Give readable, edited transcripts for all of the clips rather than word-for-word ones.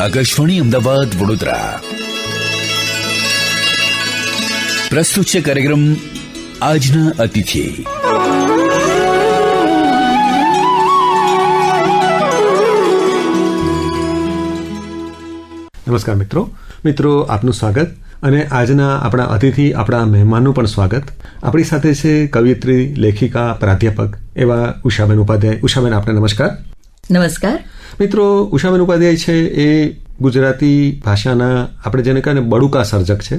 આકાશવાણી અમદાવાદ વડોદરા પ્રસ્તુત છે કાર્યક્રમ આજના અતિથિ. નમસ્કાર મિત્રો, આપનું સ્વાગત. અને આજના આપણા અતિથિ, આપણા મહેમાનનું પણ સ્વાગત. આપણી સાથે છે કવિયત્રી, લેખિકા, પ્રાધ્યાપક એવા ઉષાબેન ઉપાધ્યાય. ઉષાબેન, આપને નમસ્કાર. નમસ્કાર મિત્રો. ઉષાબેન ઉપાધ્યાય છે એ ગુજરાતી ભાષાના આપણે જેને કહેને બડુકા સર્જક છે,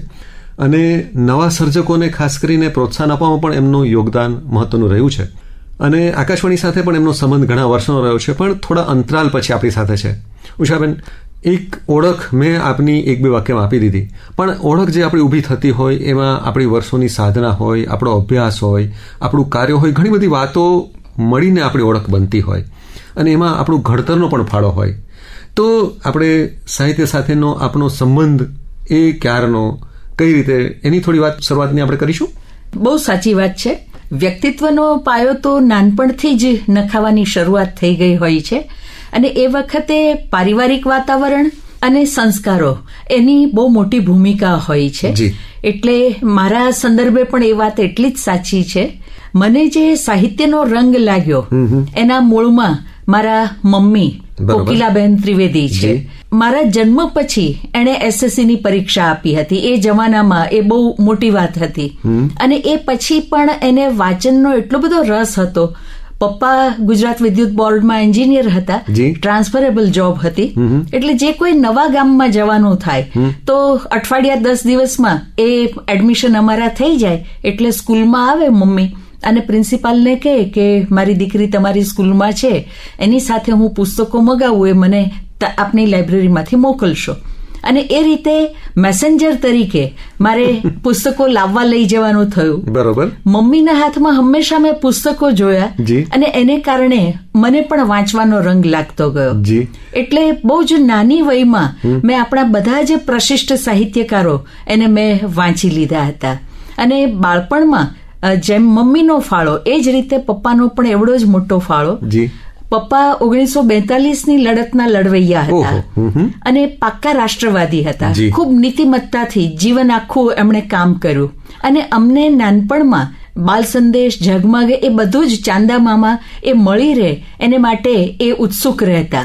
અને નવા સર્જકોને ખાસ કરીને પ્રોત્સાહન આપવામાં પણ એમનું યોગદાન મહત્વનું રહ્યું છે. અને આકાશવાણી સાથે પણ એમનો સંબંધ ઘણા વર્ષોનો રહ્યો છે, પણ થોડા અંતરાલ પછી આપણી સાથે છે. ઉષાબેન, એક ઓળખ મેં આપની એક બે વાક્યમાં આપી દીધી, પણ ઓળખ જે આપણી ઊભી થતી હોય એમાં આપણી વર્ષોની સાધના હોય, આપણો અભ્યાસ હોય, આપણું કાર્ય હોય, ઘણી બધી વાતો મળીને આપણી ઓળખ બનતી હોય, અને એમાં આપણું ઘડતરનો પણ ફાળો હોય. તો આપણે સાહિત્ય સાથેનો આપણો સંબંધ એ ક્યારનો, કઈ રીતે, એની થોડી વાત શરૂઆતની આપણે કરીશું. બહુ સાચી વાત છે. વ્યક્તિત્વનો પાયો તો નાનપણથી જ નખાવાની શરૂઆત થઈ ગઈ હોય છે, અને એ વખતે પારિવારિક વાતાવરણ અને સંસ્કારો એની બહુ મોટી ભૂમિકા હોય છે. એટલે મારા સંદર્ભે પણ એ વાત એટલી જ સાચી છે. મને જે સાહિત્યનો રંગ લાગ્યો એના મૂળમાં મારા મમ્મી કોકિલાબેન ત્રિવેદી છે. મારા જન્મ પછી એણે એસએસસીની પરીક્ષા આપી હતી. એ જમાનામાં એ બહુ મોટી વાત હતી, અને એ પછી પણ એને વાંચનનો એટલો બધો રસ હતો. પપ્પા ગુજરાત વિદ્યુત બોર્ડમાં એન્જિનિયર હતા, ટ્રાન્સફરેબલ જોબ હતી. એટલે જે કોઈ નવા ગામમાં જવાનું થાય તો અઠવાડિયા 10 દિવસમાં એ એડમિશન અમારા થઈ જાય. એટલે સ્કૂલમાં આવે મમ્મી અને પ્રિન્સિપાલને કહે કે મારી દીકરી તમારી સ્કૂલમાં છે, એની સાથે હું પુસ્તકો મગાવું, એ મને આપની લાઇબ્રેરીમાંથી મોકલશો. અને એ રીતે મેસેન્જર તરીકે મારે પુસ્તકો લાવવા લઈ જવાનું થયું. બરોબર. મમ્મીના હાથમાં હંમેશા મેં પુસ્તકો જોયા, અને એને કારણે મને પણ વાંચવાનો રંગ લાગતો ગયો. એટલે બહુ જ નાની વયમાં મેં આપણા બધા જ પ્રશિષ્ટ સાહિત્યકારો એને મેં વાંચી લીધા હતા. અને બાળપણમાં જેમ મમ્મીનો ફાળો, એ જ રીતે પપ્પાનો પણ એવડો જ મોટો ફાળો. પપ્પા 1942ની લડતના લડવૈયા હતા, અને પાક્કા રાષ્ટ્રવાદી હતા. ખૂબ નીતિમત્તાથી જીવન આખું એમણે કામ કર્યું. અને અમને નાનપણમાં બાલ સંદેશ, ઝગમગ એ બધું જ ચાંદા મામા એ મળી રહે એને માટે એ ઉત્સુક રહેતા.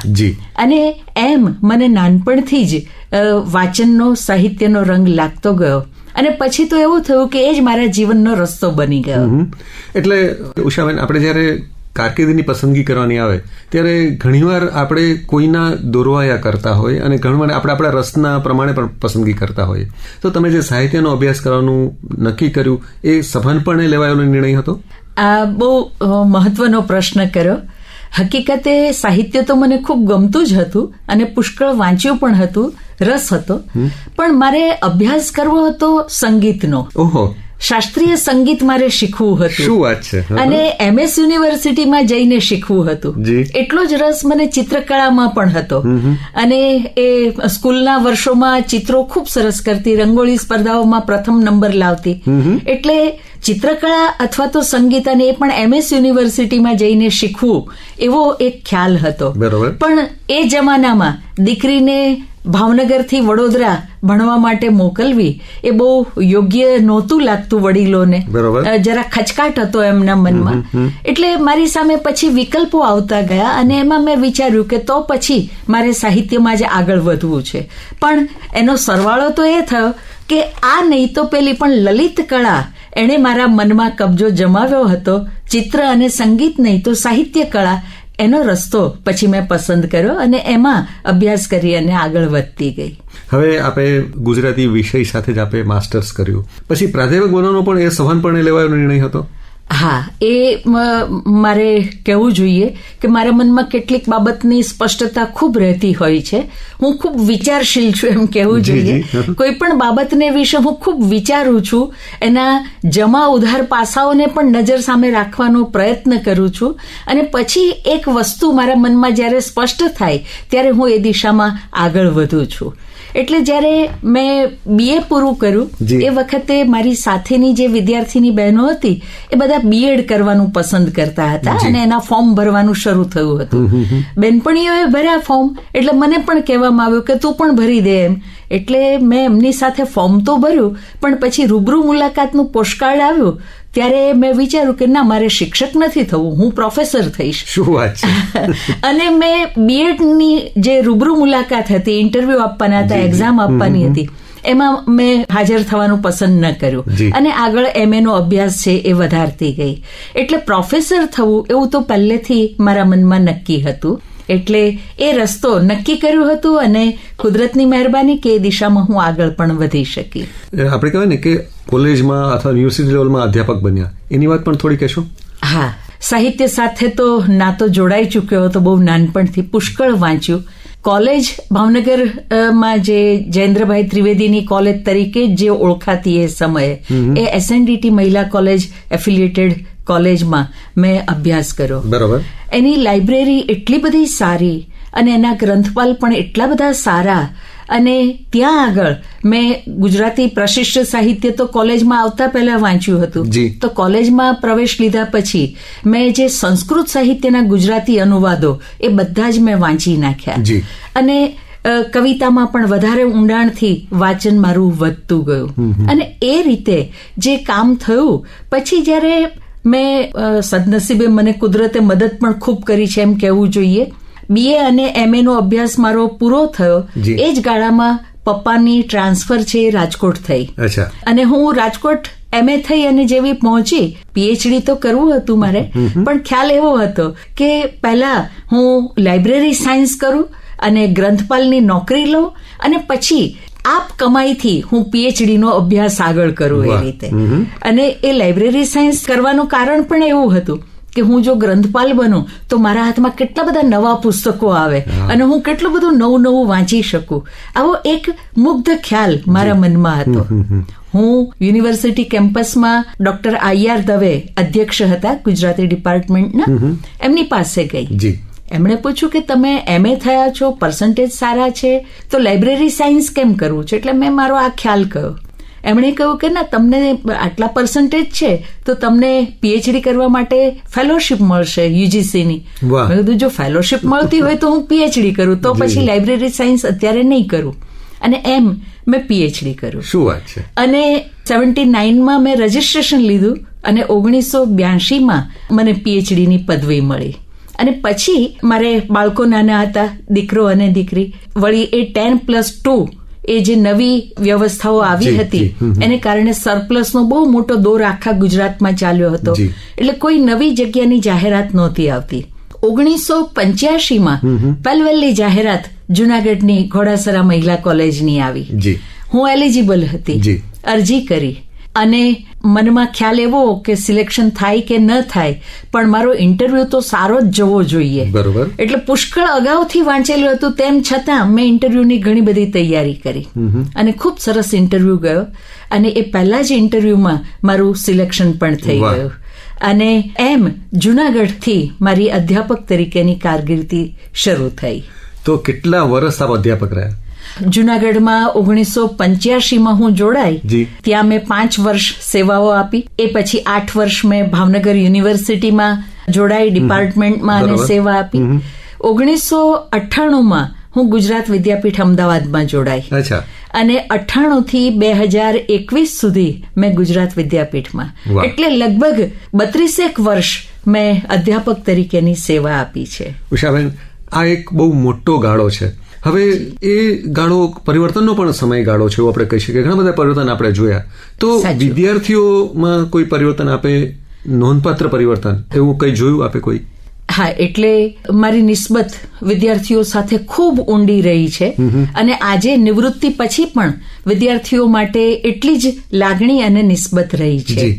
અને એમ મને નાનપણથી જ વાંચનનો, સાહિત્યનો રંગ લાગતો ગયો. અને પછી તો એવું થયું કે એ જ મારા જીવનનો રસ્તો બની ગયો. એટલે ઉષાબેન, આપણે જયારે કારકિર્દીની પસંદગી કરવાની આવે ત્યારે ઘણીવાર આપણે કોઈના દોરવાયા કરતા હોય, અને ઘણીવાર આપણે આપણા રસના પ્રમાણે પણ પસંદગી કરતા હોઈએ. તો તમે જે સાહિત્યનો અભ્યાસ કરવાનું નક્કી કર્યું, એ સભાનપણે લેવાયેલો નિર્ણય હતો? આ બહુ મહત્વનો પ્રશ્ન કર્યો. હકીકતે સાહિત્ય તો મને ખૂબ ગમતું જ હતું, અને પુષ્કળ વાંચ્યું પણ હતું, રસ હતો. પણ મારે અભ્યાસ કરવો હતો સંગીતનો. શાસ્ત્રીય સંગીત મારે શીખવું હતું. શું વાત છે! અને MS યુનિવર્સિટીમાં જઈને શીખવું હતું. એટલો જ રસ મને ચિત્રકળામાં પણ હતો. અને એ સ્કૂલના વર્ષોમાં ચિત્રો ખૂબ સરસ કરતી, રંગોળી સ્પર્ધાઓમાં પ્રથમ નંબર લાવતી. એટલે ચિત્રકળા અથવા તો સંગીત, અને એ પણ MS યુનિવર્સિટીમાં જઈને શીખવું, એવો એક ખ્યાલ હતો. પણ એ જમાનામાં દીકરીને ભાવનગરથી વડોદરા ભણવા માટે મોકલવી એ બહુ યોગ્ય નહોતું લાગતું વડીલોને. જરા ખચકાટ હતો એમના મનમાં. એટલે મારી સામે પછી વિકલ્પો આવતા ગયા, અને એમાં મેં વિચાર્યું કે તો પછી મારે સાહિત્યમાં જ આગળ વધવું છે. પણ એનો સરવાળો તો એ થયો કે આ નહીં તો પેલી પણ લલિત કળા એણે મારા મનમાં કબજો જમાવ્યો હતો. ચિત્ર અને સંગીત નહીં તો સાહિત્ય કળા, એનો રસ્તો પછી મેં પસંદ કર્યો, અને એમાં અભ્યાસ કરી અને આગળ વધતી ગઈ. હવે આપણે ગુજરાતી વિષય સાથે જ આપણે માસ્ટર્સ કર્યું, પછી પ્રાધ્યાપક બનવાનો પણ એ સભાનપણે લેવાયેલો નિર્ણય હતો? હા, એ મારે કહેવું જોઈએ કે મારા મનમાં કેટલીક બાબતની સ્પષ્ટતા ખૂબ રહેતી હોય છે. હું ખૂબ વિચારશીલ છું એમ કહેવું જોઈએ. કોઈ પણ બાબતને વિશે હું ખૂબ વિચારું છું, એના જમા ઉધાર પાસાઓને પણ નજર સામે રાખવાનો પ્રયત્ન કરું છું, અને પછી એક વસ્તુ મારા મનમાં જ્યારે સ્પષ્ટ થાય ત્યારે હું એ દિશામાં આગળ વધું છું. એટલે જ્યારે મેં BA પૂરું કર્યું એ વખતે મારી સાથેની જે વિદ્યાર્થીની બહેનો હતી એ બધા બીએડ કરવાનું પસંદ કરતા હતા અને એના ફોર્મ ભરવાનું શરૂ થયું હતું. બેનપણીઓએ ભર્યા ફોર્મ એટલે મને પણ કહેવામાં આવ્યું કે તું પણ ભરી દે એમ. એટલે મેં એમની સાથે ફોર્મ તો ભર્યું, પણ પછી રૂબરૂ મુલાકાતનું પોસ્ટકાર્ડ આવ્યું ત્યારે મેં વિચાર્યું કે ના, મારે શિક્ષક નથી થવું, હું પ્રોફેસર થઈશ. શું વાત છે. અને મેં બીએડની જે રૂબરૂ મુલાકાત હતી, ઇન્ટરવ્યુ આપવાના હતા, એક્ઝામ આપવાની હતી, એમાં મેં હાજર થવાનું પસંદ ન કર્યું અને આગળ MA નો અભ્યાસ છે એ વધારતી ગઈ. એટલે પ્રોફેસર થવું એવું તો પહેલેથી મારા મનમાં નક્કી હતું. એટલે એ રસ્તો નક્કી કર્યું હતું અને કુદરતની મહેરબાની કે એ દિશામાં હું આગળ પણ વધી શકી. આપણે કહેવાય ને કે કોલેજમાં અથવા યુનિવર્સિટી લેવલમાં અધ્યાપક બન્યા, એની વાત પણ થોડી કહેશો? હા, સાહિત્ય સાથે તો નાતો જોડાઈ ચૂક્યો હતો બહુ નાનપણથી, પુષ્કળ વાંચ્યું. કોલેજ ભાવનગરમાં જે જયેન્દ્રભાઈ ત્રિવેદીની કોલેજ તરીકે જે ઓળખાતી એ સમયે, એ SNDT મહિલા કોલેજ એફિલિએટેડ કોલેજમાં મેં અભ્યાસ કર્યો. બરાબર. એની લાઇબ્રેરી એટલી બધી સારી અને એના ગ્રંથપાલ પણ એટલા બધા સારા, અને ત્યાં આગળ મેં ગુજરાતી પ્રશિષ્ટ સાહિત્ય તો કોલેજમાં આવતા પહેલા વાંચ્યું હતું. તો કોલેજમાં પ્રવેશ લીધા પછી મેં જે સંસ્કૃત સાહિત્યના ગુજરાતી અનુવાદો એ બધા જ મેં વાંચી નાખ્યા અને કવિતામાં પણ વધારે ઊંડાણથી વાંચન મારું વધતું ગયું. અને એ રીતે જે કામ થયું પછી જ્યારે મેં સદનસીબે મને કુદરતે મદદ પણ ખૂબ કરી છે એમ કહેવું જોઈએ. BA અને MA નો અભ્યાસ મારો પૂરો થયો એ જ ગાળામાં પપ્પાની ટ્રાન્સફર છે એ રાજકોટ થઈ અને હું રાજકોટ MA થઈ અને જેવી પહોંચી, PhD તો કરવું હતું મારે, પણ ખ્યાલ એવો હતો કે પહેલા હું લાઇબ્રેરી સાયન્સ કરું અને ગ્રંથપાલની નોકરી લઉં અને પછી આપ કમાઈથી હું PhD નો અભ્યાસ આગળ કરું એ રીતે. અને એ લાઇબ્રેરી સાયન્સ કરવાનું કારણ પણ એવું હતું કે હું જો ગ્રંથપાલ બનું તો મારા હાથમાં કેટલા બધા નવા પુસ્તકો આવે અને હું કેટલું બધું નવું નવું વાંચી શકું. આવો એક મુગ્ધ ખ્યાલ મારા મનમાં હતો. હું યુનિવર્સિટી કેમ્પસમાં ડોક્ટર IR દવે અધ્યક્ષ હતા ગુજરાતી ડિપાર્ટમેન્ટના, એમની પાસે ગઈ. એમણે પૂછ્યું કે તમે MA થયા છો, પર્સન્ટેજ સારા છે, તો લાઇબ્રેરી સાયન્સ કેમ કરવું છે? એટલે મેં મારો આ ખ્યાલ કહ્યો. એમણે કહ્યું કે ના, તમને આટલા પર્સન્ટેજ છે તો તમને PhD કરવા માટે ફેલોશિપ મળશે UGCની. મેં કીધું જો ફેલોશિપ મળતી હોય તો હું PhD કરું, તો પછી લાઇબ્રેરી સાયન્સ અત્યારે નહીં કરું. અને એમ મેં PhD કર્યું. શું વાત છે. અને 79માં મેં રજીસ્ટ્રેશન લીધું અને 1982માં મને PhD ની પદવી મળી. અને પછી મારે બાળકો નાના હતા, દીકરો અને દીકરી, વળી એ 10+2 એ જે નવી વ્યવસ્થાઓ આવી હતી એને કારણે સરપ્લસનો બહુ મોટો દોર આખા ગુજરાતમાં ચાલ્યો હતો. એટલે કોઈ નવી જગ્યાની જાહેરાત નહોતી આવતી. 1985માં પલવલ્લી જાહેરાત જુનાગઢની ઘોડાસરા મહિલા કોલેજની આવી. હું એલિજિબલ હતી, અરજી કરી અને મનમાં ખ્યાલ એવો કે સિલેક્શન થાય કે ન થાય, પણ મારો ઇન્ટરવ્યુ તો સારો જ જવો જોઈએ. એટલે પુષ્કળ અગાઉથી વાંચેલું હતું, તેમ છતાં મેં ઇન્ટરવ્યુની ઘણી બધી તૈયારી કરી અને ખૂબ સરસ ઇન્ટરવ્યુ ગયો. અને એ પહેલા જ ઇન્ટરવ્યુમાં મારું સિલેક્શન પણ થઈ ગયું. અને એમ જુનાગઢથી મારી અધ્યાપક તરીકેની કારકિર્દી શરૂ થઈ. તો કેટલા વર્ષ આપ અધ્યાપક રહ્યા? જુનાગઢમાં 1985માં હું જોડાઈ, ત્યાં મેં 5 વર્ષ સેવાઓ આપી. એ પછી 8 વર્ષ મેં ભાવનગર યુનિવર્સિટીમાં જોડાઈ, ડિપાર્ટમેન્ટમાં અને સેવા આપી. 1998માં હું ગુજરાત વિદ્યાપીઠ અમદાવાદમાં જોડાઈ અને 98 થી 2021 સુધી મેં ગુજરાત વિદ્યાપીઠમાં, એટલે લગભગ 32 વર્ષ મેં અધ્યાપક તરીકેની સેવા આપી છે. ઉષાબેન, આ એક બહુ મોટો ગાળો છે. હવે એ ગાળો પરિવર્તનનો પણ સમયગાળો છે એવું આપણે કહી શકીએ. ઘણા બધા પરિવર્તન આપણે જોયા. તો વિદ્યાર્થીઓમાં કોઈ પરિવર્તન આપે, નોંધપાત્ર પરિવર્તન એવું કંઈ જોયું આપે કોઈ? હા, એટલે મારી નિસ્બત વિદ્યાર્થીઓ સાથે ખૂબ ઊંડી રહી છે અને આજે નિવૃત્તિ પછી પણ વિદ્યાર્થીઓ માટે એટલી જ લાગણી અને નિસ્બત રહી છે.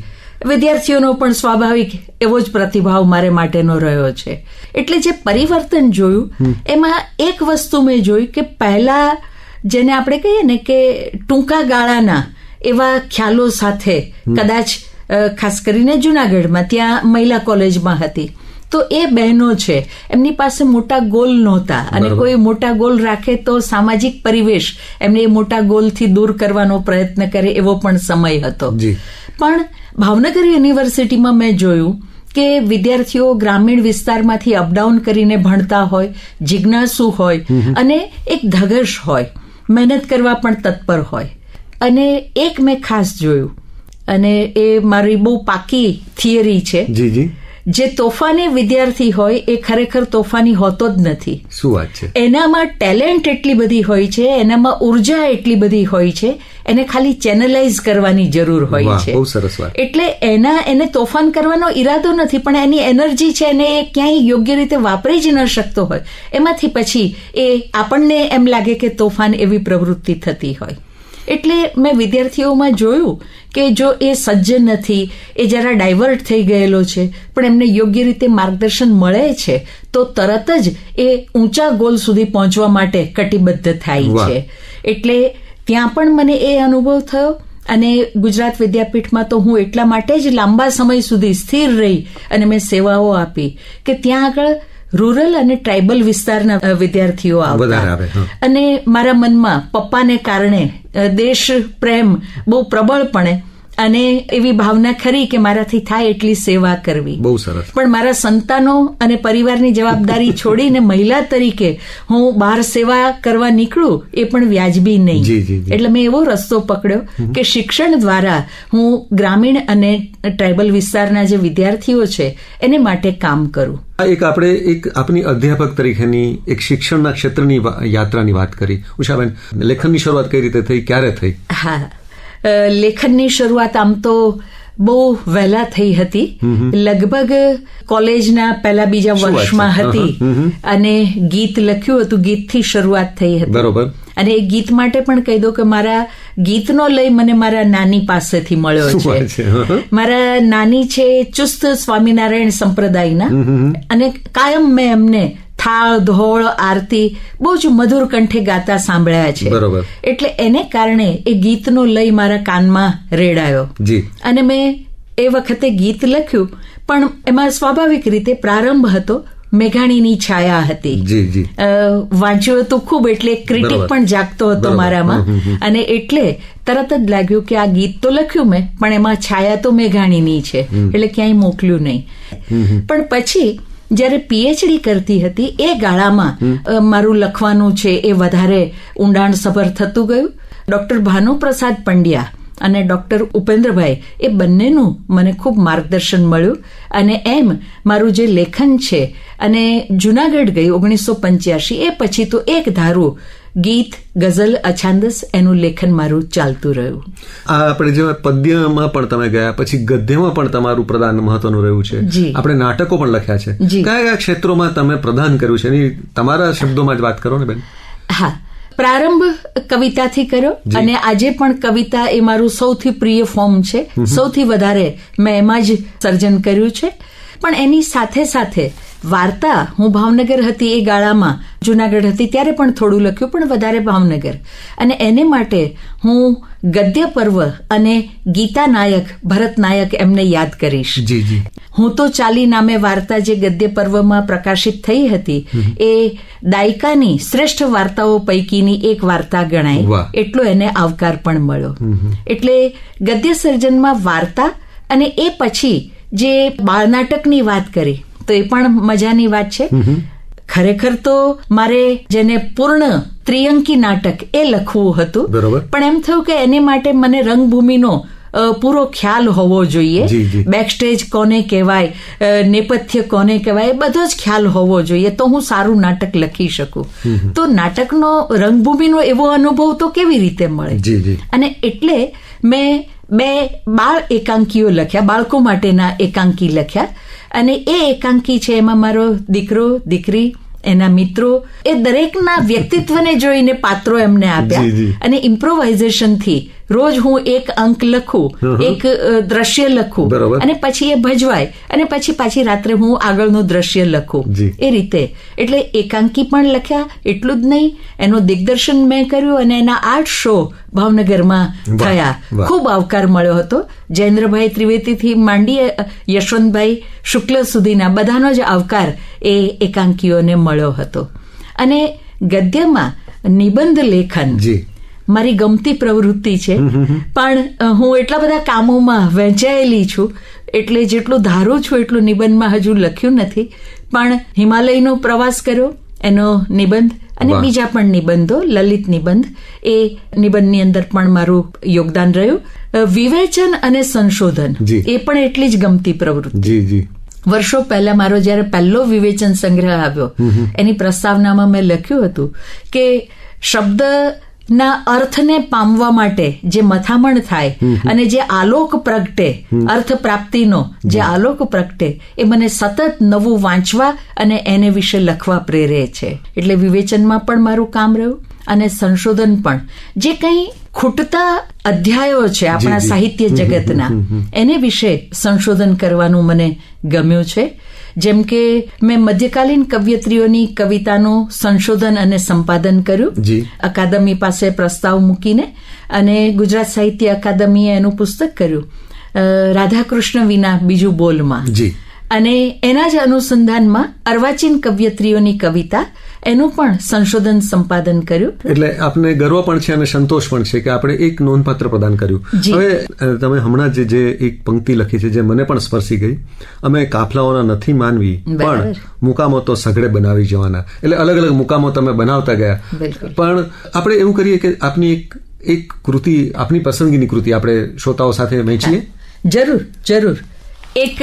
વિદ્યાર્થીઓનો પણ સ્વાભાવિક એવો જ પ્રતિભાવ મારે માટેનો રહ્યો છે. એટલે જે પરિવર્તન જોયું એમાં એક વસ્તુ મેં જોઈ કે પહેલા જેને આપણે કહીએ ને કે ટૂંકા ગાળાના એવા ખ્યાલો સાથે, કદાચ ખાસ કરીને જુનાગઢમાં ત્યાં મહિલા કોલેજમાં હતી, તો એ બહેનો છે એમની પાસે મોટા ગોલ નહોતા અને કોઈ મોટા ગોલ રાખે તો સામાજિક પરિવેશ એમને એ મોટા ગોલથી દૂર કરવાનો પ્રયત્ન કરે એવો પણ સમય હતો. પણ ભાવનગર યુનિવર્સિટીમાં મેં જોયું કે વિદ્યાર્થીઓ ગ્રામીણ વિસ્તારમાંથી અપડાઉન કરીને ભણતા હોય, જિજ્ઞાસુ હોય અને એક ધગશ હોય, મહેનત કરવા પણ તત્પર હોય. અને એક મેં ખાસ જોયું, અને એ મારી બહુ પાકી થિયરી છે, જી જે તોફાની વિદ્યાર્થી હોય એ ખરેખર તોફાની હોતો જ નથી. શું વાત છે? એનામાં ટેલેન્ટ એટલી બધી હોય છે, એનામાં ઉર્જા એટલી બધી હોય છે, એને ખાલી ચેનલાઇઝ કરવાની જરૂર હોય છે. બહુ સરસ વાત. એટલે એને તોફાન કરવાનો ઈરાદો નથી, પણ એની એનર્જી છે એને એ ક્યાંય યોગ્ય રીતે વાપરી જ ન શકતો હોય, એમાંથી પછી એ આપણને એમ લાગે કે તોફાન એવી પ્રવૃત્તિ થતી હોય. એટલે મેં વિદ્યાર્થીઓમાં જોયું કે જો એ સજ્જ નથી, એ જરા ડાયવર્ટ થઈ ગયેલો છે, પણ એમને યોગ્ય રીતે માર્ગદર્શન મળે છે તો તરત જ એ ઊંચા ગોલ સુધી પહોંચવા માટે કટિબદ્ધ થાય છે. એટલે ત્યાં પણ મને એ અનુભવ થયો. અને ગુજરાત વિદ્યાપીઠમાં તો હું એટલા માટે જ લાંબા સમય સુધી સ્થિર રહી અને મેં સેવાઓ આપી કે ત્યાં આગળ રૂરલ અને ટ્રાઇબલ વિસ્તારના વિદ્યાર્થીઓ આવતા. અને મારા મનમાં પપ્પાને કારણે દેશ પ્રેમ બહુ પ્રબળપણે અને એવી ભાવના ખરી કે મારાથી થાય એટલી સેવા કરવી. બહુ સરસ. પણ મારા સંતાનો અને પરિવારની જવાબદારી છોડીને મહિલા તરીકે હું બહાર સેવા કરવા નીકળું એ પણ વ્યાજબી નહીં. એટલે મેં એવો રસ્તો પકડ્યો કે શિક્ષણ દ્વારા હું ગ્રામીણ અને ટ્રાઇબલ વિસ્તારના જે વિદ્યાર્થીઓ છે એને માટે કામ કરું. આપણે આપની અધ્યાપક તરીકેની એક શિક્ષણના ક્ષેત્રની યાત્રાની વાત કરી. ઉષાબેન, લેખનની શરૂઆત કઈ રીતે થઈ, ક્યારે થઈ? હા, લેખનની શરૂઆત આમ તો બહુ વહેલા થઈ હતી. લગભગ કોલેજના પહેલા બીજા વર્ષમાં હતી અને ગીત લખ્યું હતું, ગીતથી શરૂઆત થઈ હતી. બરોબર. અને એ ગીત માટે પણ કહી દઉં કે મારા ગીતનો લઈ મને મારા નાની પાસેથી મળ્યો છે. મારા નાની છે ચુસ્ત સ્વામિનારાયણ સંપ્રદાયના, અને કાયમ મેં એમને થાળ, ધોળ, આરતી બહુ જ મધુર કંઠે ગાતા સાંભળ્યા છે. બરોબર. એટલે એને કારણે એ ગીતનો લઈ મારા કાનમાં રેડાયો. અને મેં એ વખતે ગીત લખ્યું, પણ એમાં સ્વાભાવિક રીતે પ્રારંભ હતો મેઘાણીની છાયા હતી. વાંચ્યું હતું ખૂબ, એટલે ક્રિટિક પણ જાગતો હતો મારામાં. અને એટલે તરત જ લાગ્યું કે આ ગીત તો લખ્યું મેં, પણ એમાં છાયા તો મેઘાણીની છે, એટલે ક્યાંય મોકલ્યું નહીં. પણ પછી જ્યારે પીએચડી કરતી હતી એ ગાળામાં મારું લખવાનું છે એ વધારે ઊંડાણસભર થતું ગયું. ડોક્ટર ભાનુપ્રસાદ પંડ્યા અને ડોક્ટર ઉપેન્દ્રભાઈ એ બંનેનું મને ખૂબ માર્ગદર્શન મળ્યું. અને એમ મારું જે લેખન છે, અને જુનાગઢ ગઈ 1985, એ પછી તો એક ધારું ગીત, ગઝલ, અછાંદસ એનું લેખન મારું ચાલતું રહ્યું. આ આપણે જે પદ્યમાં પણ તમે ગયા, પછી ગદ્યમાં પણ તમારું પ્રદાન મહત્વનું રહ્યું છે. આપણે નાટકો પણ લખ્યા છે. કયા કયા ક્ષેત્રોમાં તમે પ્રદાન કર્યું છે એની તમારા શબ્દોમાં જ વાત કરો ને બેન. હા, પ્રારંભ કવિતાથી કર્યો, અને આજે પણ કવિતા એ મારું સૌથી પ્રિય ફોર્મ છે. સૌથી વધારે મેં એમાં જ સર્જન કર્યું છે. પણ એની સાથે સાથે વાર્તા, હું ભાવનગર હતી એ ગાળામાં, જુનાગઢ હતી ત્યારે પણ થોડું લખ્યું, પણ વધારે ભાવનગર. અને એને માટે હું ગદ્ય પર્વ અને ગીતા નાયક, ભરત નાયક એમને યાદ કરીશ. હું તો ચાલી નામે વાર્તા જે ગદ્ય પર્વમાં પ્રકાશિત થઈ હતી એ દાયકાની શ્રેષ્ઠ વાર્તાઓ પૈકીની એક વાર્તા ગણાય, એટલો એને આવકાર પણ મળ્યો. એટલે ગદ્ય સર્જનમાં વાર્તા, અને એ પછી જે બાળનાટકની વાત કરી તો એ પણ મજાની વાત છે. ખરેખર તો મારે જેને પૂર્ણ ત્રિઅંકી નાટક એ લખવું હતું, પણ એમ થયું કે એની માટે મને રંગભૂમિનો પૂરો ખ્યાલ હોવો જોઈએ. બેકસ્ટેજ કોને કહેવાય, નેપથ્ય કોને કહેવાય, બધો જ ખ્યાલ હોવો જોઈએ, તો હું સારું નાટક લખી શકું. તો નાટકનો રંગભૂમિનો એવો અનુભવ તો કેવી રીતે મળે? અને એટલે મેં 2 બાળ એકાંકીઓ લખ્યા, બાળકો માટેના એકાંકી લખ્યા. અને એ એકાંકી છે એમાં મારો દીકરો, દીકરી, એના મિત્રો, એ દરેકના વ્યક્તિત્વને જોઈને પાત્રો એમને આપ્યા. અને ઇમ્પ્રોવાઇઝેશનથી રોજ હું એક અંક લખું, એક દ્રશ્ય લખું, અને પછી એ ભજવાય, અને પછી પાછી રાત્રે હું આગળનું દ્રશ્ય લખું, એ રીતે. એટલે એકાંકી પણ લખ્યા. એટલું જ નહીં, એનું દિગ્દર્શન મેં કર્યું, અને એના 8 શો ભાવનગરમાં થયા. ખૂબ આવકાર મળ્યો હતો. જયેન્દ્રભાઈ ત્રિવેદીથી માંડી યશવંતભાઈ શુક્લ સુધીના બધાનો જ આવકાર એ એકાંકીઓને મળ્યો હતો. અને ગદ્યમાં નિબંધ લેખન મારી ગમતી પ્રવૃત્તિ છે, પણ હું એટલા બધા કામોમાં વહેંચાયેલી છું એટલે જેટલું ધારું છું એટલું નિબંધમાં હજુ લખ્યું નથી. પણ હિમાલયનો પ્રવાસ કર્યો એનો નિબંધ અને બીજા પણ નિબંધો, લલિત નિબંધ, એ નિબંધની અંદર પણ મારું યોગદાન રહ્યું. વિવેચન અને સંશોધન એ પણ એટલી જ ગમતી પ્રવૃત્તિ. વર્ષો પહેલા મારો જયારે પહેલો વિવેચન સંગ્રહ આવ્યો એની પ્રસ્તાવનામાં મેં લખ્યું હતું કે શબ્દના અર્થને પામવા માટે જે મથામણ થાય અને જે આલોક પ્રગટે, અર્થ પ્રાપ્તિનો જે આલોક પ્રગટે, એ મને સતત નવું વાંચવા અને એને વિશે લખવા પ્રેરે છે. એટલે વિવેચનમાં પણ મારું કામ રહ્યું અને સંશોધન પણ. જે કંઈ ખૂટતા અધ્યાયો છે આપણા સાહિત્ય જગતના, એને વિશે સંશોધન કરવાનું મને ગમ્યું છે. જેમ કે મેં મધ્યકાલીન કવયત્રીઓની કવિતાનું સંશોધન અને સંપાદન કર્યું અકાદમી પાસે પ્રસ્તાવ મૂકીને, અને ગુજરાત સાહિત્ય અકાદમીએ એનું પુસ્તક કર્યું રાધાકૃષ્ણ વિના બીજું બોલમાં. અને એના જ અનુસંધાનમાં અર્વાચીન કવયત્રીઓની કવિતા, એનું પણ સંશોધન સંપાદન કર્યું. એટલે આપને ગર્વ પણ છે અને સંતોષ પણ છે કે આપણે એક નોંધપાત્ર પ્રદાન કર્યું. હવે તમે હમણાં જે એક પંક્તિ લખી છે જે મને પણ સ્પર્શી ગઈ, અમે કાફલાઓના નથી માનવી પણ મુકામો તો સઘળે બનાવી જવાના. એટલે અલગ અલગ મુકામો તમે બનાવતા ગયા. પણ આપણે એવું કરીએ કે આપની એક કૃતિ, આપની પસંદગીની કૃતિ આપણે શ્રોતાઓ સાથે વહેંચીએ. જરૂર જરૂર. એક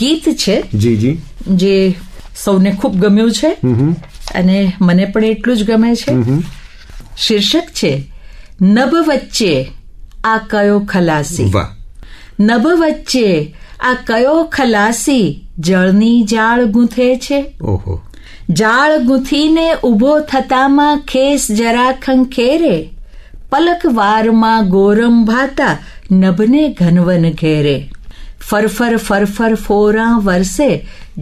ગીત છે જે સૌને ખૂબ ગમ્યું છે અને મને પણ એટલું જ ગમે છે. શીર્ષક છે નભ વચ્ચે આ કયો ખલાસી. નભ વચ્ચે આ કયો ખલાસી જળની જાળ ગૂંથે છે. જાળ ગૂંથીને ઊભો થતામાં ખેસ જરા ખંખેરે, પલક વારમાં ગોરમ ભાતા નભને ઘનવન ઘેરે. ફરફર ફરફર ફોરા વરસે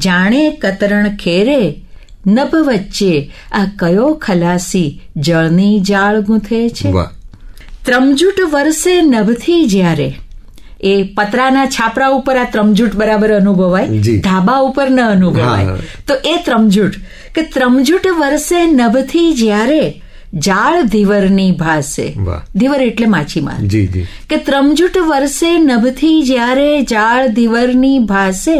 જાણે કતરણ ખેરે, નભ વચ્ચે આ કયો ખલાસી જળની જાળ ગૂંથે છે. ત્રમજૂટ વરસે નભથી જ્યારે, એ પતરાના છાપરા ઉપર આ ત્રમજૂટ બરાબર અનુભવાય, ધાબા ઉપર ન અનુભવાય. તો એ ત્રમજૂટ કે ત્રમજૂટ વરસે નભથી જ્યારે જાળ ધીવરની ભાસે. ધીવર એટલે માછીમાર. કે ત્રમજૂટ વરસે નભથી જ્યારે જાળ ધીવરની ભાસે,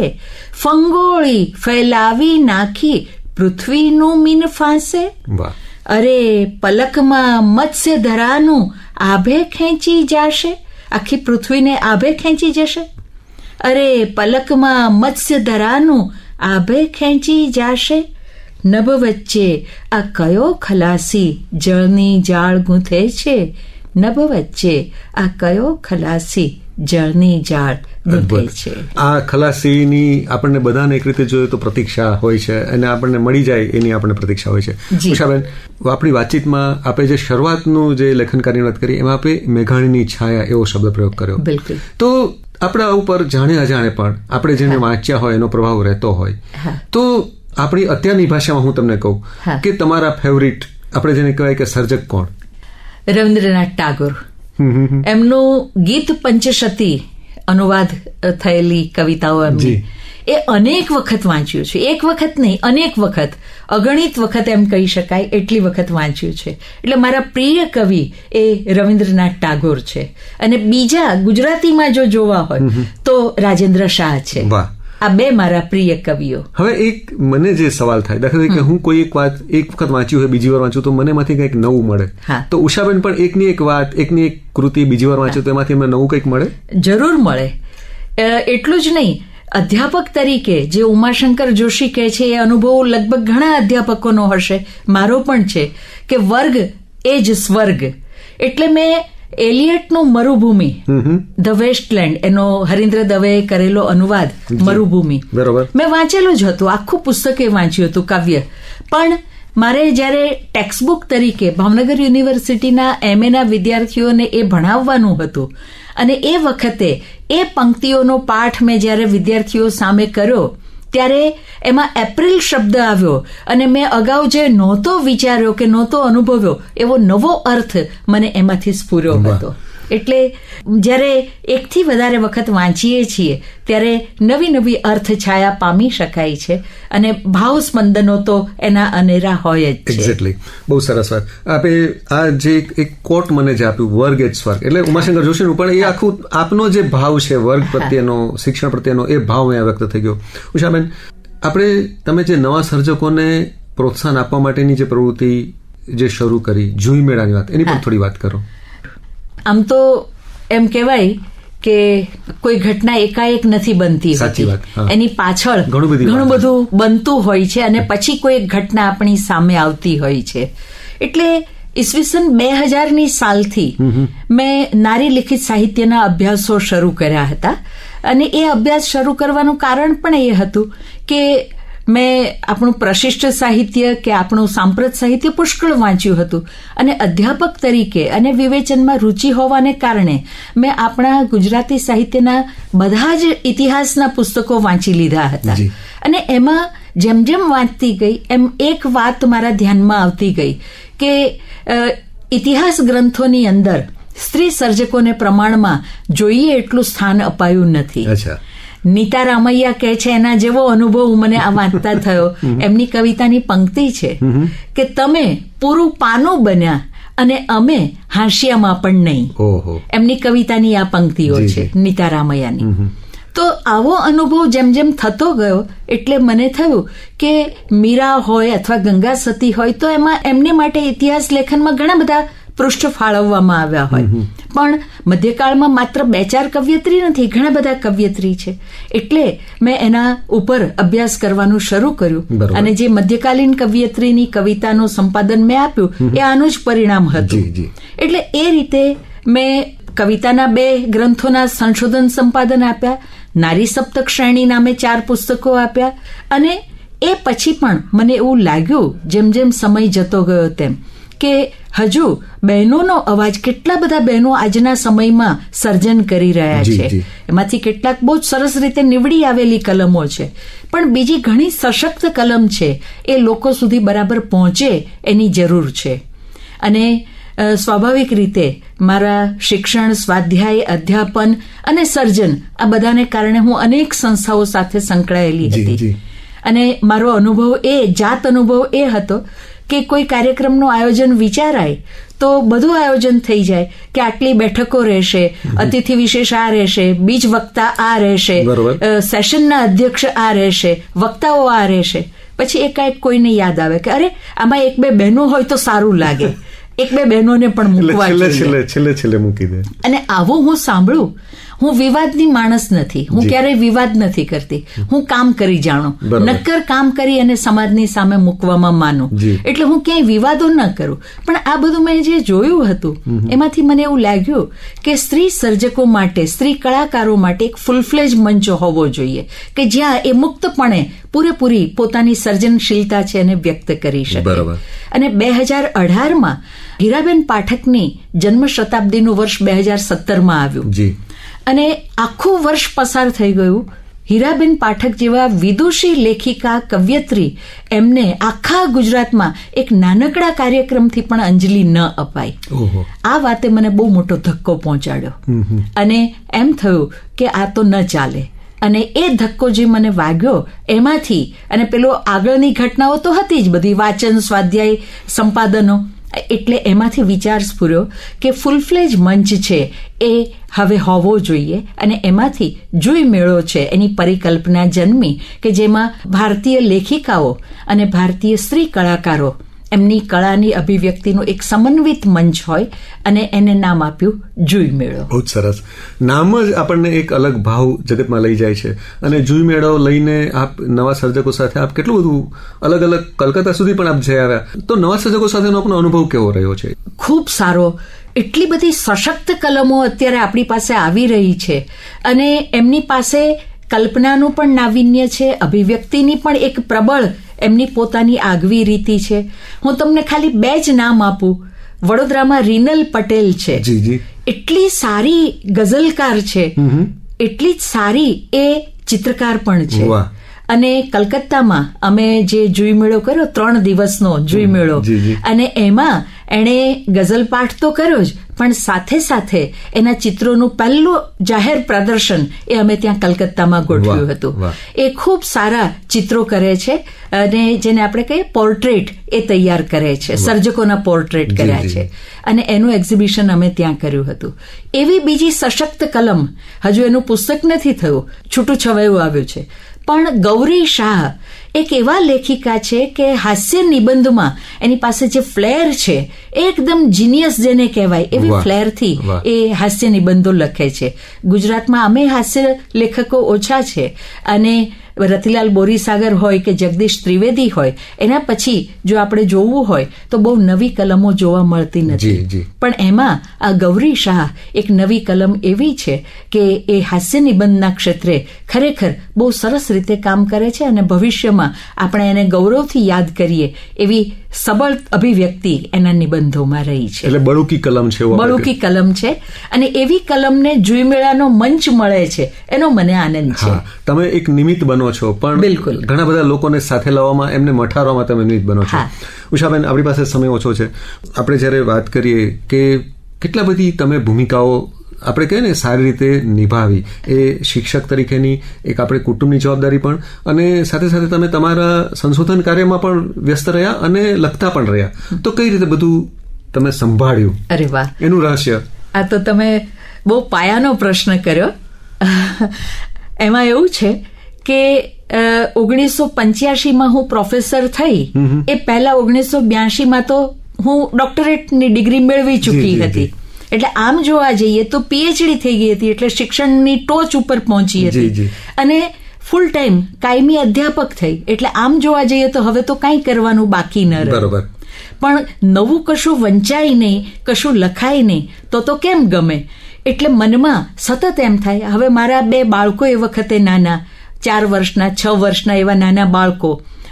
ફંગોળી ફેલાવી નાખી પૃથ્વીનું મીન ફાંસે. અરે પલકમાં મત્સ્ય ધરાનું આભે ખેંચી જાશે. આખી પૃથ્વીને આભે ખેંચી જશે. અરે પલકમાં મત્સ્ય ધરાનું આભે ખેંચી જાશે. નભ વચ્ચે આ કયો ખલાસી જળની જાળ ગૂંથે છે. નભ વચ્ચે આ કયો ખલાસી જળની જાળ ગૂંથે છે. આ ખલાસીની આપણને બધાને એક રીતે જોઈએ તો પ્રતીક્ષા હોય છે અને આપણને મળી જાય એની આપણને પ્રતીક્ષા હોય છે. ઉષાબેન, આપણી વાતચીતમાં આપણે જે શરૂઆતનું જે લેખનકારની વાત કરી એમાં આપણે મેઘાણીની છાયા એવો શબ્દ પ્રયોગ કર્યો. બિલકુલ. તો આપણા ઉપર જાણે અજાણે પણ આપણે જેને વાંચ્યા હોય એનો પ્રભાવ રહેતો હોય. તો આપણી અત્યારની ભાષામાં હું તમને કહું કે તમારા ફેવરિટ આપણે જેને કહેવાય કે સર્જક કોણ? રવિન્દ્રનાથ ટાગોર. એમનું ગીત પંચશતી અનુવાદ થયેલી કવિતાઓ એમની, એ અનેક વખત વાંચ્યું છે. એક વખત નહીં, અનેક વખત, અગણિત વખત એમ કહી શકાય, એટલી વખત વાંચ્યું છે. એટલે મારા પ્રિય કવિ એ રવિન્દ્રનાથ ટાગોર છે. અને બીજા ગુજરાતીમાં જો જોવા હોય તો રાજેન્દ્ર શાહ છે. આ બે મારા પ્રિય કવિઓ. હવે એક મને જે સવાલ થાય, દાખલા તરીકે હું કોઈ એક વાત એક વખત વાંચ્યું હોય, બીજી વાર વાંચું તો મને એમાંથી કંઈક નવું મળે. તો ઉષાબેન પણ એકની એક વાત, એકની એક કૃતિ બીજી વાર વાંચો તો એમાંથી અમને નવું કંઈક મળે? જરૂર મળે. એટલું જ નહીં, અધ્યાપક તરીકે જે ઉમાશંકર જોશી કહે છે એ અનુભવ લગભગ ઘણા અધ્યાપકોનો હશે, મારો પણ છે, કે વર્ગ એ જ સ્વર્ગ. એટલે મેં એલિયટનું મરુભૂમિ, ધ વેસ્ટલેન્ડ, એનો હરીન્દ્ર દવેએ કરેલો અનુવાદ મરુભૂમિ મેં વાંચેલું જ હતું. આખું પુસ્તકે વાંચ્યું હતું, કાવ્ય. પણ મારે જ્યારે ટેક્સ્ટબુક તરીકે ભાવનગર યુનિવર્સિટીના MA વિદ્યાર્થીઓને એ ભણાવવાનું હતું અને એ વખતે એ પંક્તિઓનો પાઠ મેં જ્યારે વિદ્યાર્થીઓ સામે કર્યો ત્યારે એમાં એપ્રિલ શબ્દ આવ્યો અને મેં અગાઉ જે નહોતો વિચાર્યો કે નહોતો અનુભવ્યો એવો નવો અર્થ મને એમાંથી સ્ફુર્યો હતો. એટલે જ્યારે એકથી વધારે વખત વાંચીએ છીએ ત્યારે નવી નવી અર્થ છાયા પામી શકાય છે અને ભાવ સ્પંદનો તો એના અનેરા હોય જ છે. એક્ઝેક્ટલી, બહુ સરસ વાત. આપે આ જે એક કોટ મને જે આપ્યું, વર્ગ એ જ સ્વર્ગ, એટલે ઉમાશંકર જોશીનું, પણ એ આખું આપનો જે ભાવ છે વર્ગ પ્રત્યેનો, શિક્ષણ પ્રત્યેનો, એ ભાવ અહીંયા વ્યક્ત થઈ ગયો. ઉષાબેન, આપણે તમે જે નવા સર્જકોને પ્રોત્સાહન આપવા માટેની જે પ્રવૃત્તિ જે શરૂ કરી, જુઈ મેળાની વાત, એની પર થોડી વાત કરો. આમ તો એમ કહેવાય કે કોઈ ઘટના એકાએક નથી બનતી સાચી હોતી. વાત, હા. એની પાછળ ઘણું બધું બનતું હોય છે અને પછી કોઈ એક ઘટના આપણી સામે આવતી હોય છે. એટલે ઈસવીસન 2000ની સાલથી મેં નારી લિખિત સાહિત્યના અભ્યાસો શરૂ કર્યા હતા અને એ અભ્યાસ શરૂ કરવાનું કારણ પણ એ હતું કે મેં આપણું પ્રશિષ્ટ સાહિત્ય કે આપણું સાંપ્રત સાહિત્ય પુષ્કળ વાંચ્યું હતું અને અધ્યાપક તરીકે અને વિવેચનમાં રુચિ હોવાને કારણે મેં આપણા ગુજરાતી સાહિત્યના બધા જ ઇતિહાસના પુસ્તકો વાંચી લીધા હતા. અને એમાં જેમ જેમ વાંચતી ગઈ એમ એક વાત મારા ધ્યાનમાં આવતી ગઈ કે ઇતિહાસ ગ્રંથોની અંદર સ્ત્રી સર્જકોને પ્રમાણમાં જોઈએ એટલું સ્થાન અપાયું નથી. નીતા રામૈયા કહે છે એના જેવો અનુભવ મને આ વાંચતા થયો. એમની કવિતાની પંક્તિ છે કે તમે પૂરું પાનું બન્યા અને અમે હાંસિયામાં પણ નહીં. એમની કવિતાની આ પંક્તિઓ છે નીતા રામૈયાની. તો આવો અનુભવ જેમ જેમ થતો ગયો એટલે મને થયું કે મીરા હોય અથવા ગંગા સતી હોય તો એમાં એમને માટે ઇતિહાસ લેખનમાં ઘણા બધા પૃષ્ઠ ફાળવવામાં આવ્યા હોય, પણ મધ્યકાળમાં માત્ર 2-4 કવયત્રી નથી, ઘણા બધા કવયત્રી છે. એટલે મેં એના ઉપર અભ્યાસ કરવાનું શરૂ કર્યું અને જે મધ્યકાલીન કવયત્રીની કવિતાનું સંપાદન મેં આપ્યું એ આનું જ પરિણામ હતું. એટલે એ રીતે મેં કવિતાના 2 ગ્રંથોના સંશોધન સંપાદન આપ્યા, નારી સપ્તક શ્રેણી નામે 4 પુસ્તકો આપ્યા અને એ પછી પણ મને એવું લાગ્યું જેમ જેમ સમય જતો ગયો તેમ કે હજુ બહેનોનો અવાજ, કેટલા બધા બહેનો આજના સમયમાં સર્જન કરી રહ્યા છે. એમાંથી કેટલાક બહુ જ સરસ રીતે નીવડી આવેલી કલમો છે, પણ બીજી ઘણી સશક્ત કલમ છે એ લોકો સુધી બરાબર પહોંચે એની જરૂર છે. અને સ્વાભાવિક રીતે મારા શિક્ષણ, સ્વાધ્યાય, અધ્યાપન અને સર્જન આ બધાને કારણે હું અનેક સંસ્થાઓ સાથે સંકળાયેલી હતી. અને મારો અનુભવ જાત અનુભવ એ હતો કે કોઈ કાર્યક્રમનું આયોજન વિચારાય તો બધું આયોજન થઈ જાય કે આટલી બેઠકો રહેશે, અતિથિ વિશેષ આ રહેશે, બીજ વક્તા આ રહેશે, સેશનના અધ્યક્ષ આ રહેશે, વક્તાઓ આ રહેશે. પછી એકાએક કોઈને યાદ આવે કે અરે આમાં 1-2 બહેનો હોય તો સારું લાગે, 1-2 બહેનોને પણ મૂકવા જોઈએ. છેલ્લે મૂકી દે. અને આવું હું સાંભળું. હું વિવાદની માણસ નથી, હું ક્યારેય વિવાદ નથી કરતી, હું કામ કરી જાણું, નક્કર કામ કરી અને સમાજની સામે મૂકવામાં માનું. એટલે હું ક્યાંય વિવાદો ન કરું. પણ આ બધું મેં જે જોયું હતું એમાંથી મને એવું લાગ્યું કે સ્ત્રી સર્જકો માટે, સ્ત્રી કલાકારો માટે એક ફૂલફ્લેજ મંચ હોવો જોઈએ કે જ્યાં એ મુક્તપણે પૂરેપૂરી પોતાની સર્જનશીલતા છે એને વ્યક્ત કરી શકે. અને 2018માં હીરાબેન પાઠકની જન્મ શતાબ્દીનું વર્ષ 2017માં આવ્યું અને આખું વર્ષ પસાર થઈ ગયું. હીરાબેન પાઠક જેવા વિદુષી લેખિકા, કવયત્રી, એમને આખા ગુજરાતમાં એક નાનકડા કાર્યક્રમથી પણ અંજલિ ન અપાઈ. આ વાતે મને બહુ મોટો ધક્કો પહોંચાડ્યો અને એમ થયું કે આ તો ન ચાલે. અને એ ધક્કો જે મને વાગ્યો એમાંથી, અને પેલો આગળની ઘટનાઓ તો હતી જ બધી, વાંચન, સ્વાધ્યાય, સંપાદનો, એટલે એમાંથી વિચાર સ્ફુર્યો કે ફૂલફ્લેજ મંચ છે એ હવે હોવો જોઈએ. અને એમાંથી જુઈ મેળો છે એની પરિકલ્પના જન્મી કે જેમાં ભારતીય લેખિકાઓ અને ભારતીય સ્ત્રી કલાકારો એમની કળાની અભિવ્યક્તિનું એક સમન્વિત મંચ હોય અને એને નામ આપ્યું જુઈ મેળો. બહુ જ સરસ. નામ જ આપણને એક અલગ ભાવ જગતમાં લઈ જાય છે. અને જુઈ મેળો લઈને આપ નવા સર્જકો સાથે આપ કેટલું બધું અલગ અલગ કલકત્તા સુધી પણ આપ જઈ આવ્યા. તો નવા સર્જકો સાથેનો આપણો અનુભવ કેવો રહ્યો છે? ખૂબ સારો. એટલી બધી સશક્ત કલમો અત્યારે આપણી પાસે આવી રહી છે અને એમની પાસે કલ્પનાનું પણ નાવીન્ય છે, અભિવ્યક્તિની પણ એક પ્રબળ એમની પોતાની આગવી રીતિ છે. હું તમને ખાલી 2 જ નામ આપું. વડોદરામાં રીનલ પટેલ છે, એટલી સારી ગઝલકાર છે, એટલી જ સારી એ ચિત્રકાર પણ છે. અને કલકત્તામાં અમે જે જુઈ મેળો કર્યો 3 દિવસનો જુઈ મેળો, જી, જી. અને એમાં એણે ગઝલ પાઠ તો કર્યો જ, પણ સાથે સાથે એના ચિત્રોનું પહેલું જાહેર પ્રદર્શન એ અમે ત્યાં કલકત્તામાં ગોઠવ્યું વાહ, હતું. વાહ. એ ખૂબ સારા ચિત્રો કરે છે અને જેને આપણે કહીએ પોર્ટ્રેટ એ તૈયાર કરે છે, સર્જકોના પોર્ટ્રેટ જી, કર્યા જી. છે, અને એનું એક્ઝિબિશન અમે ત્યાં કર્યું હતું. એવી બીજી સશક્ત કલમ, હજુ એનું પુસ્તક નથી થયું, છૂટું છવાયું આવ્યું છે, પણ ગૌરી શાહ એક એવા લેખિકા છે કે હાસ્ય નિબંધમાં એની પાસે જે ફ્લેર છે એ એકદમ જીનિયસ જેને કહેવાય એવી વાહ, ફ્લેરથી વાહ. એ હાસ્ય નિબંધો લખે છે. ગુજરાતમાં અમે હાસ્ય લેખકો ઓછા છે, અને રતિલાલ બોરીસાગર હોય કે જગદીશ ત્રિવેદી હોય, એના પછી જો આપણે જોવું હોય તો બહુ નવી કલમો જોવા મળતી જી, નથી. જી. પણ એમાં આ ગૌરી શાહ એક નવી કલમ એવી છે કે એ હાસ્ય નિબંધના ક્ષેત્રે ખરેખર બહુ સરસ રીતે કામ કરે છે, અને ભવિષ્યમાં આપણે એને ગૌરવથી યાદ કરીએ એવી સબળ અભિવ્યક્તિ એના નિબંધોમાં રહી છે. એટલે બળુકી કલમ છે એવું આપણે બળુકી કલમ છે, અને એવી કલમને જુઈમેળાનો મંચ મળે છે એનો મને આનંદ છે. હા, તમે એક નિમિત્ત બનો છો, પણ બિલકુલ. ઘણા બધા લોકોને સાથે લાવવામાં, એમને મઠારવામાં તમે નિમિત્ત બનો છો. હા. ઉષાબેન, આપણી પાસે સમય ઓછો છે. આપણે જ્યારે વાત કરીએ કે કેટલા બધી તમે ભૂમિકાઓ આપણે કહીએ ને સારી રીતે નિભાવી, એ શિક્ષક તરીકેની એક આપણે કુટુંબની જવાબદારી પણ, અને સાથે સાથે તમે તમારા સંશોધન કાર્યમાં પણ વ્યસ્ત રહ્યા અને લખતા પણ રહ્યા, તો કઈ રીતે બધું તમે સંભાળ્યું? અરે વાહ, એનું રહસ્ય? આ તો તમે બહુ પાયાનો પ્રશ્ન કર્યો. એમાં એવું છે કે 1985માં હું પ્રોફેસર થઈ, એ પહેલા 1982માં તો હું ડોક્ટરેટની ડિગ્રી મેળવી ચૂકી જી, જી, હતી. એટલે આમ જોવા જઈએ તો પીએચડી થઈ ગઈ હતી, એટલે શિક્ષણની ટોચ ઉપર પહોંચી જી, હતી, જી. અને ફૂલ ટાઈમ કાયમી અધ્યાપક થઈ. એટલે આમ જોવા જઈએ તો હવે તો કાંઈ કરવાનું બાકી ન રહે. બરોબર. પણ નવું કશું વંચાય નહીં, કશું લખાય નહીં તો કેમ ગમે? એટલે મનમાં સતત એમ થાય, હવે મારા 2 બાળકો એ વખતે નાના, 4 વર્ષના 6 વર્ષના એવા નાના બાળકો,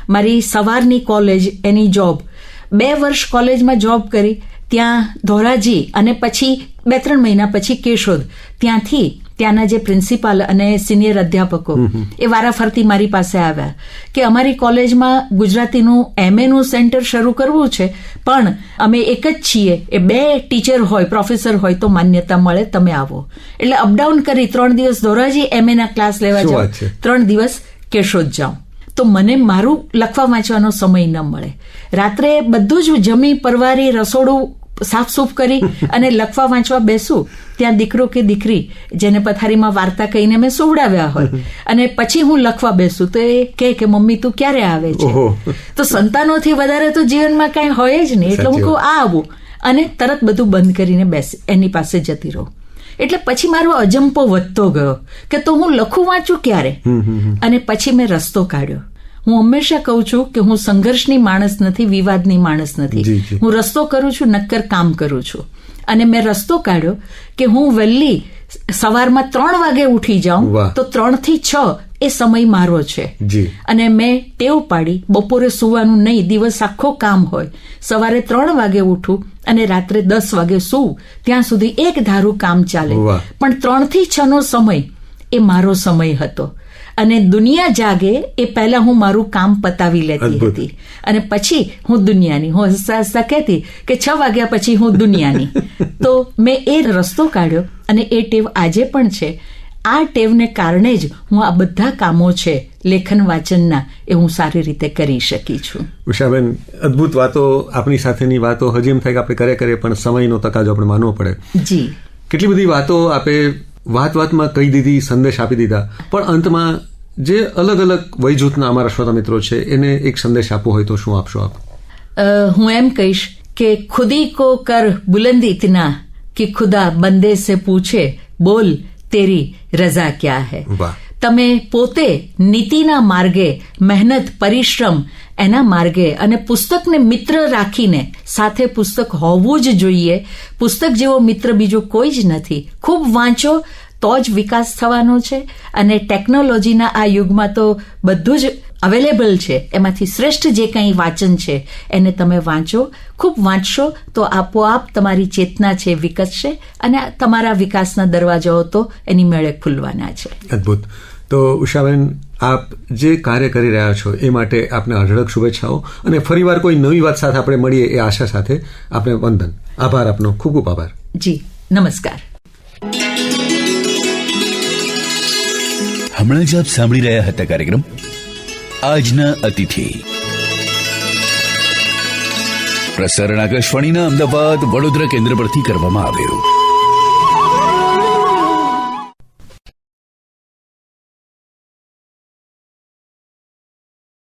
મારી સવારની કોલેજ, એની જોબ, 2 વર્ષ કોલેજમાં જોબ કરી, ત્યાં ધોરાજી, અને પછી 2-3 મહિના પછી કેશોદ. ત્યાંના જે પ્રિન્સિપાલ અને સિનિયર અધ્યાપકો એ વારાફરતી મારી પાસે આવ્યા કે અમારી કોલેજમાં ગુજરાતીનું MA નું સેન્ટર શરૂ કરવું છે, પણ અમે એક જ છીએ, એ 2 ટીચર હોય, પ્રોફેસર હોય તો માન્યતા મળે, તમે આવો. એટલે અપડાઉન કરી 3 દિવસ ધોરાજી MA ના ક્લાસ લેવા શું જાઉં, વાત છે? 3 દિવસ કેશોદ જાઉં. તો મને મારું લખવા વાંચવાનો સમય ન મળે. રાત્રે બધું જ જમી પરવારી, રસોડું સાફસૂફ કરી અને લખવા વાંચવા બેસું, ત્યાં દીકરો કે દીકરી જેને પથારીમાં વાર્તા કહીને મેં સુવડાવ્યા હોય, અને પછી હું લખવા બેસું તો એ કે મમ્મી તું ક્યારે આવે છે? ઓહો. તો સંતાનોથી વધારે તો જીવનમાં કાંઈ હોય જ નહીં. એટલે હું સાચી કહું આ આવું, અને તરત બધું બંધ કરીને એની પાસે જતી રહું. એટલે પછી મારો અજંપો વધતો ગયો કે તો હું લખું વાંચું ક્યારે? અને પછી મેં રસ્તો કાઢ્યો. હું હંમેશા કહું છું કે હું સંઘર્ષની માણસ નથી, વિવાદની માણસ નથી. જી, જી. હું રસ્તો કરું છું, નક્કર કામ કરું છું. અને મેં રસ્તો કાઢ્યો કે હું વહેલી સવારમાં 3 વાગે ઉઠી જાઉં, વાહ. તો 3 થી 6 એ સમય મારો છે. જી. અને મેં ટેવ પાડી, બપોરે સૂવાનું નહીં, દિવસ આખો કામ હોય, સવારે 3 વાગે ઉઠું અને રાત્રે 10 વાગે સૂવું, ત્યાં સુધી એક ધારું કામ ચાલે. વાહ. પણ 3 થી 6 નો સમય એ મારો સમય હતો. અને દુનિયા જાગે એ પહેલા હું મારું કામ પતાવી લેતી અદ્ભુત. હતી, અને પછી હું દુનિયાની. હું હસતા હસતા કહેતી કે 6 વાગ્યા પછી હું દુનિયાની. તો મેં એ રસ્તો કાઢ્યો, અને એ ટેવ આજે પણ છે. આ ટેવને કારણે જ હું આ બધા કામો છે લેખન વાંચનના, એ હું સારી રીતે કરી શકી છું. ઉષાબેન, અદ્ભુત વાતો, આપણી સાથેની વાતો હજી એમ થાય કે આપણે કરીએ પણ સમયનો તકાજો આપણે માનવો પડે. જી. કેટલી બધી વાતો આપે વાતમાં કહી દીધી, સંદેશ આપી દીધા, પણ અંતમાં જે અલગ અલગ વય જૂથના અમારા શ્રોતા મિત્રો છે એને એક સંદેશ આપવો હોય તો શું આપશો આપ? હું એમ કહીશ કે ખુદી કો કર બુલંદ ઇતના કે ખુદા બંદે સે પૂછે બોલ તેરી રઝા ક્યા હૈ. વાહ. તમે પોતે નીતિના માર્ગે, મહેનત, પરિશ્રમ એના માર્ગે, અને પુસ્તકને મિત્ર રાખીને, સાથે પુસ્તક હોવું જ જોઈએ. પુસ્તક જેવો મિત્ર બીજો કોઈ જ નથી. ખૂબ વાંચો તો જ વિકાસ થવાનો છે. અને ટેકનોલોજીના આ યુગમાં તો બધું જ અવેલેબલ છે, એમાંથી શ્રેષ્ઠ જે કંઈ વાંચન છે એને તમે વાંચો. ખૂબ વાંચશો તો આપોઆપ તમારી ચેતના છે વિકસશે, અને તમારા વિકાસના દરવાજાઓ તો એની મેળે ખુલવાના છે. અદ્ભુત. તો ઉષાબેન, આપ જે કાર્ય કરી રહ્યા છો એ માટે આપને અઢળક શુભેચ્છાઓ, અને ફરીવાર કોઈ નવી વાત સાથે આપણે મળીએ એ આશા સાથે આપને વંદન. આભાર આપનો, ખૂબ ખૂબ આભાર. જી નમસ્કાર. હમણાં જ આપ સાંભળી રહ્યા હતા કાર્યક્રમ આજના અતિથિ. પ્રસારણ આકાશવાણીના અમદાવાદ વડોદરા કેન્દ્ર પરથી કરવામાં આવ્યું.